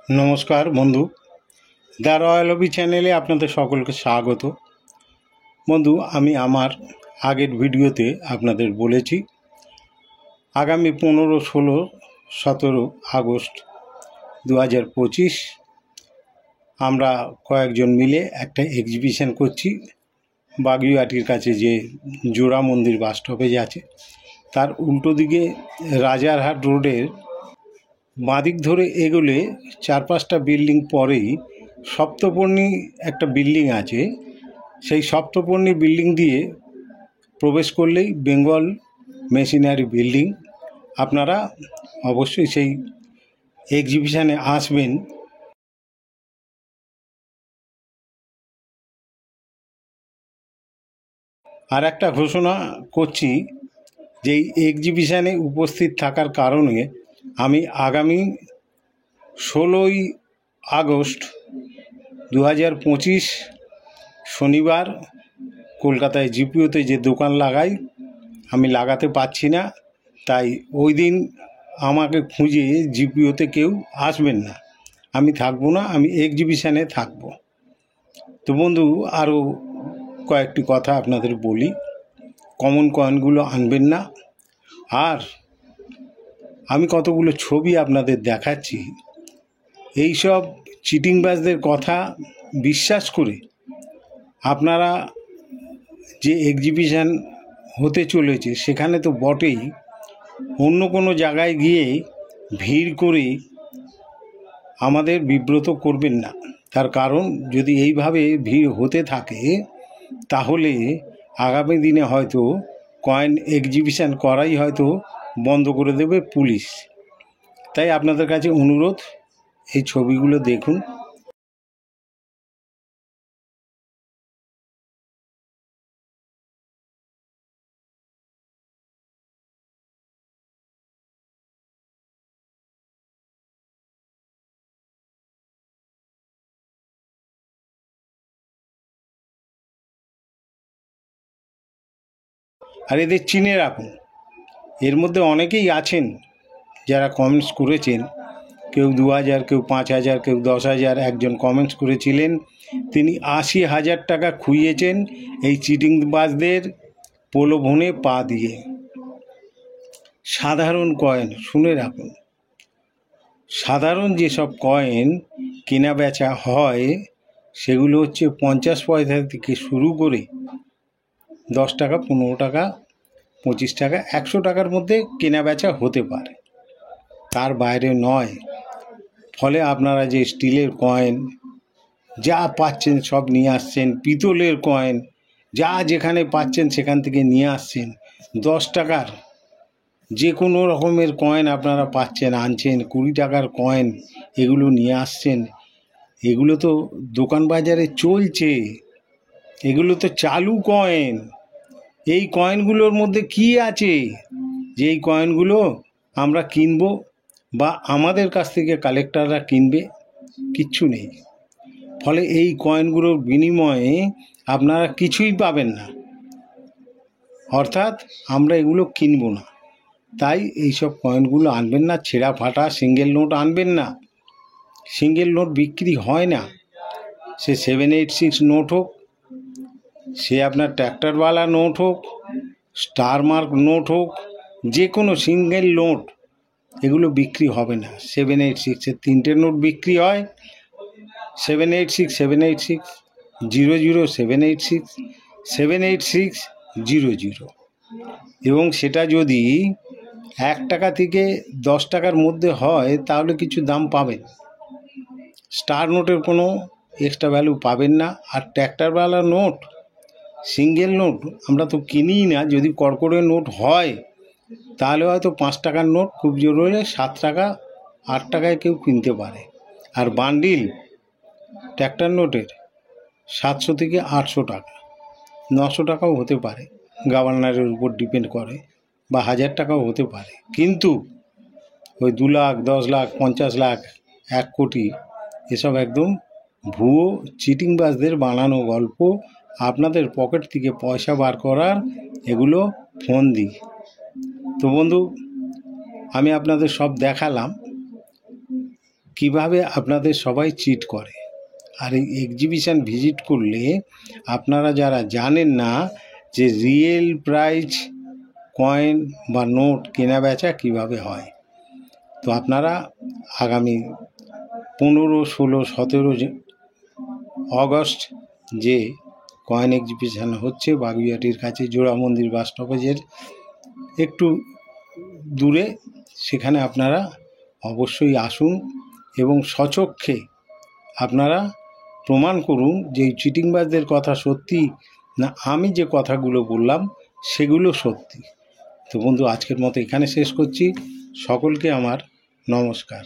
নমস্কার বন্ধু, the royal হবি চ্যানেলে আপনাদের সকলকে স্বাগত। বন্ধু, আমি আমার আগের ভিডিওতে আপনাদের বলেছি আগামী 15, 16, 17 আগস্ট 2025 আমরা কয়েকজন মিলে একটা এক্সিবিশন করছি বাগুইআটির কাছে যে জোড়া মন্দির বাস স্টপেজ আছে তার উল্টো দিকে রাজারহাট রোডের বাঁদিক ধরে এগোলে 4-5টা বিল্ডিং পরেই সপ্তপর্ণী একটা বিল্ডিং আছে। সেই সপ্তপর্ণী বিল্ডিং দিয়ে প্রবেশ করলেই বেঙ্গল মেশিনারি বিল্ডিং। আপনারা অবশ্যই সেই এক্সিবিশনে আসবেন। আর একটা ঘোষণা করছি যে এই এক্সিবিশনে উপস্থিত থাকার কারণে আমি আগামী 16ই আগস্ট 2025 শনিবার কলকাতায় জিপিওতে যে দোকান লাগাই আমি লাগাতে পারছি না, তাই ওই দিন আমাকে খুঁজে জিপিওতে কেউ আসবেন না, আমি থাকবো না, আমি এক্সিবিশনে থাকবো। তো বন্ধু, আরও কয়েকটি কথা আপনাদের বলি। কমন কয়েনগুলো আনবেন না। আর আমি কতগুলো ছবি আপনাদের দেখাচ্ছি, এইসব চিটিংবাজদের কথা বিশ্বাস করে আপনারা যে এক্সিবিশন হতে চলেছে সেখানে তো বটেই, অন্য কোনো জায়গায় গিয়ে ভিড় করে আমাদের বিব্রত করবেন না। তার কারণ যদি এইভাবে ভিড় হতে থাকে তাহলে আগামী দিনে হয়তো কয়েন এক্সিবিশন করাই হয়তো বন্ধ করে দেবে পুলিশ। তাই আপনাদের কাছে অনুরোধ, এই ছবিগুলো দেখুন। আর এদের চিনে রাখুন। এর মধ্যে অনেকেই আছেন যারা কমেন্টস করেছেন, কেউ 2000, কেউ 5000, কেউ 10,000। একজন কমেন্টস করেছিলেন তিনি 80,000 টাকা খুইয়েছেন এই চিটিংবাজদের প্রলোভনে পা দিয়ে। সাধারণ কয়েন শুনে রাখুন, সাধারণ যেসব কয়েন কেনা বেচা হয় সেগুলো হচ্ছে 50 পয়সা থেকে শুরু করে 10 টাকা, 15 টাকা, 25 টাকা, 100 টাকার মধ্যে কেনা বেচা হতে পারে, তার বাইরে নয়। ফলে আপনারা যে স্টিলের কয়েন যা পাচ্ছেন সব নিয়ে আসছেন, পিতলের কয়েন যা যেখানে পাচ্ছেন সেখান থেকে নিয়ে আসছেন, 10 টাকার যে কোনো রকমের কয়েন আপনারা পাচ্ছেন, আনছেন, 20 টাকার কয়েন এগুলো নিয়ে আসছেন। এগুলো তো দোকান বাজারে চলছে, এগুলো তো চালু কয়েন। এই কয়েনগুলোর মধ্যে কি আছে যে এই কয়েনগুলো আমরা কিনবো বা আমাদের কাছ থেকে কালেক্টররা কিনবে? কিচ্ছু নেই। ফলে এই কয়েনগুলোর বিনিময়ে আপনারা কিছুই পাবেন না, অর্থাৎ আমরা এগুলো কিনবো না। তাই এইসব কয়েনগুলো আনবেন না। ছেঁড়া ফাটা সিঙ্গেল নোট আনবেন না। সিঙ্গেল নোট বিক্রি হয় না, সে 786 নোট হোক, সে আপনার ট্র্যাক্টরওয়ালা নোট হোক, স্টার মার্ক নোট হোক, যে কোনো সিঙ্গেল নোট এগুলো বিক্রি হবে না। 786-এর 3টে নোট বিক্রি হয়, 786, 786, 00, 786, 786, 00। এবং সেটা যদি 1 টাকা থেকে 10 টাকার মধ্যে হয় তাহলে কিছু দাম পাবেন। স্টার নোটের কোনো এক্সট্রা ভ্যালু পাবেন না। আর ট্র্যাক্টরওয়ালা নোট, সিঙ্গেল নোট আমরা তো কিনিই না। যদি কড়কড়ে নোট হয় তাহলে হয়তো 5 টাকার নোট খুব জোর হলে 7 টাকা, 8 টাকায় কেউ কিনতে পারে। আর বান্ডিল ট্র্যাক্টর নোটের 700 থেকে 800 টাকা, 900 টাকাও হতে পারে, গভর্নরের উপর ডিপেন্ড করে, বা 1000 টাকাও হতে পারে। কিন্তু ওই 2 লাখ, 10 লাখ, 50 লাখ, 1 কোটি এসব একদম ভুয়ো চিটিংবাজদের বানানো গল্প। আপনাদের পকেট থেকে পয়সা বার করার এগুলো ফন্দি। তো বন্ধু, আমি আপনাদের সব দেখালাম। কিভাবে আপনাদের সবাই চিট করে। আর এই এক্সিবিশন ভিজিট করলে আপনারা যারা জানেন না যে রিয়েল প্রাইস কয়েন বা নোট কেনা বেচা কীভাবে হয়, তো আপনারা আগামী 15, 16, 17 অগস্ট যে কয়েন এক্সিবিশন হচ্ছে বাগুইআটির কাছে জোড়া মন্দির বাস স্টপেজের একটু দূরে, সেখানে আপনারা অবশ্যই আসুন এবং স্বচক্ষে আপনারা প্রমাণ করুন যে এই চিটিংবাজদের কথা সত্যি না আমি যে কথাগুলো বললাম সেগুলো সত্যি। তো বন্ধু, আজকের মতো এখানে শেষ করছি। সকলকে আমার নমস্কার।